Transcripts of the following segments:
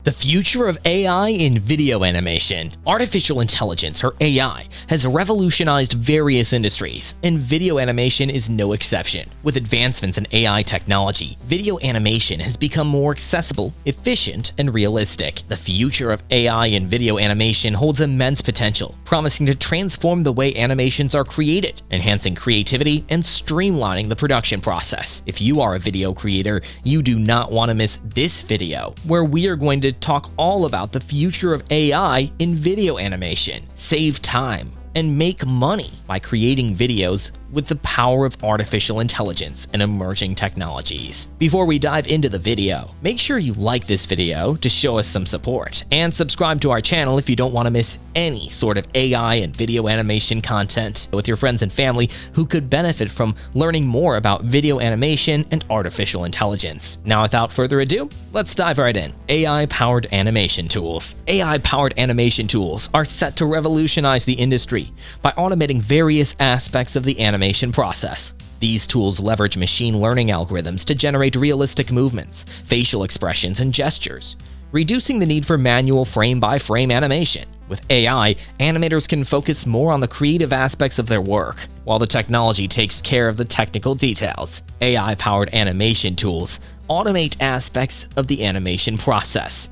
The future of AI in video animation. Artificial intelligence, or AI, has revolutionized various industries, and video animation is no exception. With advancements in AI technology, video animation has become more accessible, efficient, and realistic. The future of AI in video animation holds immense potential, promising to transform the way animations are created, enhancing creativity and streamlining the production process. If you are a video creator, you do not want to miss this video, where we are going to talk all about the future of AI in video animation. Save time and make money by creating videos with the power of artificial intelligence and emerging technologies. Before we dive into the video, make sure you like this video to show us some support, and subscribe to our channel if you don't want to miss any sort of AI and video animation content with your friends and family who could benefit from learning more about video animation and artificial intelligence. Now, without further ado, let's dive right in. AI-powered animation tools. AI-powered animation tools are set to revolutionize the industry by automating various aspects of the animation process. These tools leverage machine learning algorithms to generate realistic movements, facial expressions, and gestures, reducing the need for manual frame-by-frame animation. With AI, animators can focus more on the creative aspects of their work, while the technology takes care of the technical details. AI-powered animation tools automate aspects of the animation process,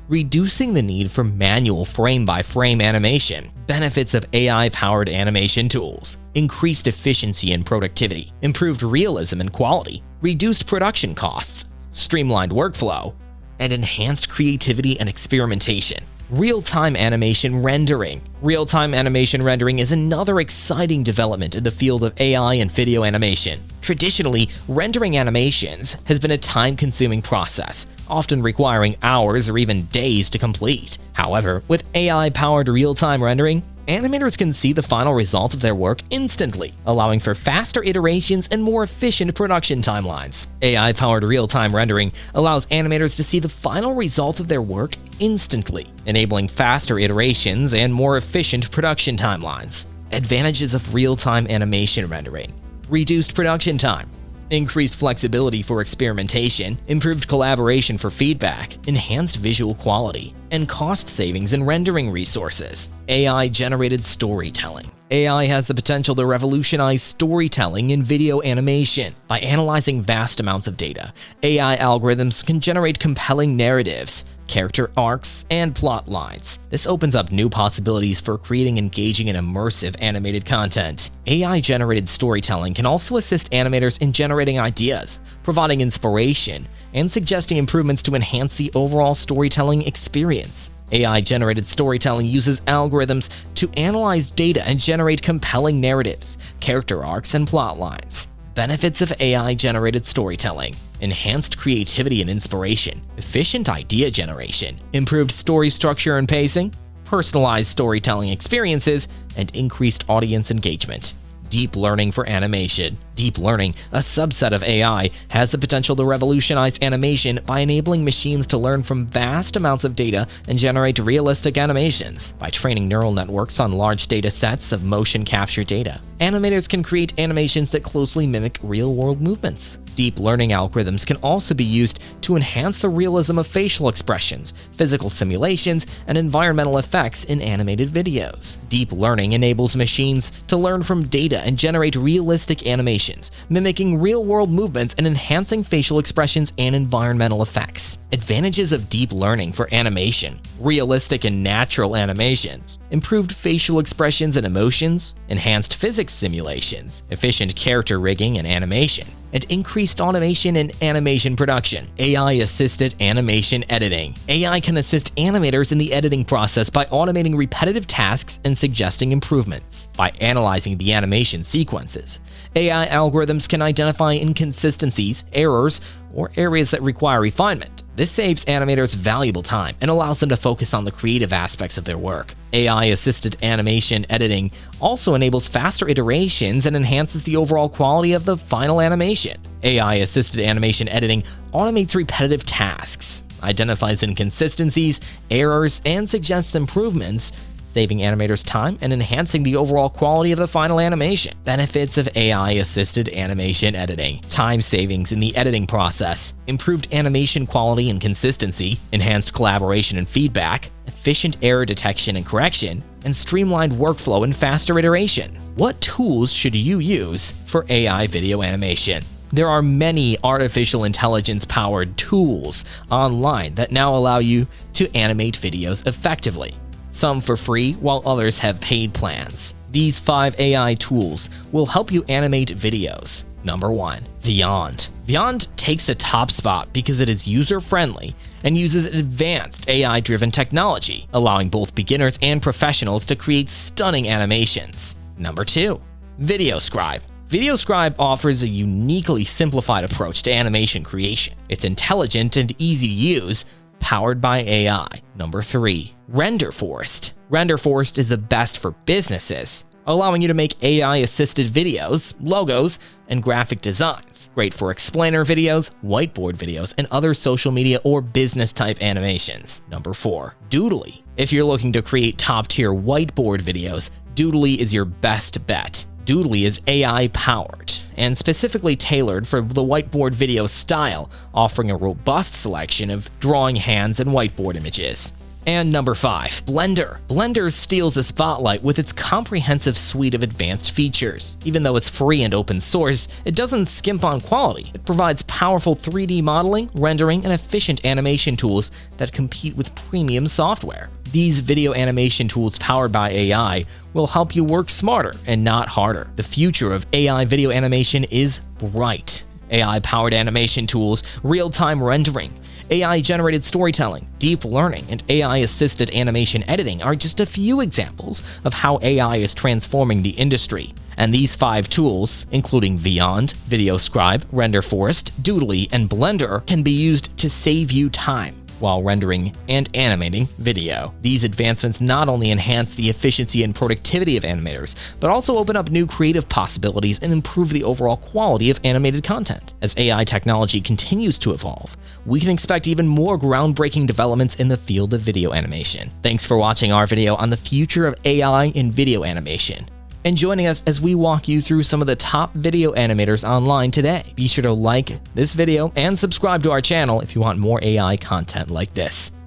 reducing the need for manual frame-by-frame animation. Benefits of AI-powered animation tools: increased efficiency and productivity, improved realism and quality, reduced production costs, streamlined workflow, and enhanced creativity and experimentation. Real-time animation rendering. Real-time animation rendering is another exciting development in the field of AI and video animation. Traditionally, rendering animations has been a time-consuming process, often requiring hours or even days to complete. However, with AI-powered real-time rendering, animators can see the final result of their work instantly, allowing for faster iterations and more efficient production timelines. AI-powered real-time rendering allows animators to see the final result of their work instantly, enabling faster iterations and more efficient production timelines. Advantages of real-time animation rendering: reduced production time, increased flexibility for experimentation, improved collaboration for feedback, enhanced visual quality, and cost savings in rendering resources. AI-generated storytelling. AI has the potential to revolutionize storytelling in video animation. By analyzing vast amounts of data, AI algorithms can generate compelling narratives, character arcs, and plot lines. This opens up new possibilities for creating engaging and immersive animated content. AI-generated storytelling can also assist animators in generating ideas, providing inspiration, and suggesting improvements to enhance the overall storytelling experience. AI-generated storytelling uses algorithms to analyze data and generate compelling narratives, character arcs, and plot lines. Benefits of AI-generated storytelling: enhanced creativity and inspiration, efficient idea generation, improved story structure and pacing, personalized storytelling experiences, and increased audience engagement. Deep learning for animation. Deep learning, a subset of AI, has the potential to revolutionize animation by enabling machines to learn from vast amounts of data and generate realistic animations. By training neural networks on large data sets of motion capture data, animators can create animations that closely mimic real-world movements. Deep learning algorithms can also be used to enhance the realism of facial expressions, physical simulations, and environmental effects in animated videos. Deep learning enables machines to learn from data and generate realistic animations, mimicking real-world movements and enhancing facial expressions and environmental effects. Advantages of deep learning for animation: realistic and natural animations, improved facial expressions and emotions, enhanced physics simulations, efficient character rigging and animation, and increased automation in animation production. AI-assisted animation editing. AI can assist animators in the editing process by automating repetitive tasks and suggesting improvements. By analyzing the animation sequences, AI algorithms can identify inconsistencies, errors, or areas that require refinement. This saves animators valuable time and allows them to focus on the creative aspects of their work. AI-assisted animation editing also enables faster iterations and enhances the overall quality of the final animation. AI-assisted animation editing automates repetitive tasks, identifies inconsistencies, errors, and suggests improvements, saving animators time and enhancing the overall quality of the final animation. Benefits of AI-assisted animation editing: time savings in the editing process, improved animation quality and consistency, enhanced collaboration and feedback, efficient error detection and correction, and streamlined workflow and faster iterations. What tools should you use for AI video animation? There are many artificial intelligence-powered tools online that now allow you to animate videos effectively, some for free while others have paid plans. These 5 AI tools will help you animate videos. Number 1. Vyond. Vyond takes the top spot because it is user-friendly and uses advanced AI-driven technology, allowing both beginners and professionals to create stunning animations. Number 2. VideoScribe. VideoScribe offers a uniquely simplified approach to animation creation. It's intelligent and easy to use, powered by AI. Number 3. RenderForest. RenderForest is the best for businesses, allowing you to make AI-assisted videos, logos, and graphic designs. Great for explainer videos, whiteboard videos, and other social media or business-type animations. Number 4. Doodly. If you're looking to create top-tier whiteboard videos, Doodly is your best bet. Doodly is AI-powered and specifically tailored for the whiteboard video style, offering a robust selection of drawing hands and whiteboard images. And number 5. Blender. Blender steals the spotlight with its comprehensive suite of advanced features. Even though it's free and open source, it doesn't skimp on quality. It provides powerful 3D modeling, rendering, and efficient animation tools that compete with premium software. These video animation tools powered by AI will help you work smarter and not harder. The future of AI video animation is bright. AI-powered animation tools, real-time rendering, AI-generated storytelling, deep learning, and AI-assisted animation editing are just a few examples of how AI is transforming the industry. And these 5 tools, including Vyond, VideoScribe, RenderForest, Doodly, and Blender, can be used to save you time while rendering and animating video. These advancements not only enhance the efficiency and productivity of animators, but also open up new creative possibilities and improve the overall quality of animated content. As AI technology continues to evolve, we can expect even more groundbreaking developments in the field of video animation. Thanks for watching our video on the future of AI in video animation, and joining us as we walk you through some of the top video animators online today. Be sure to like this video and subscribe to our channel if you want more AI content like this.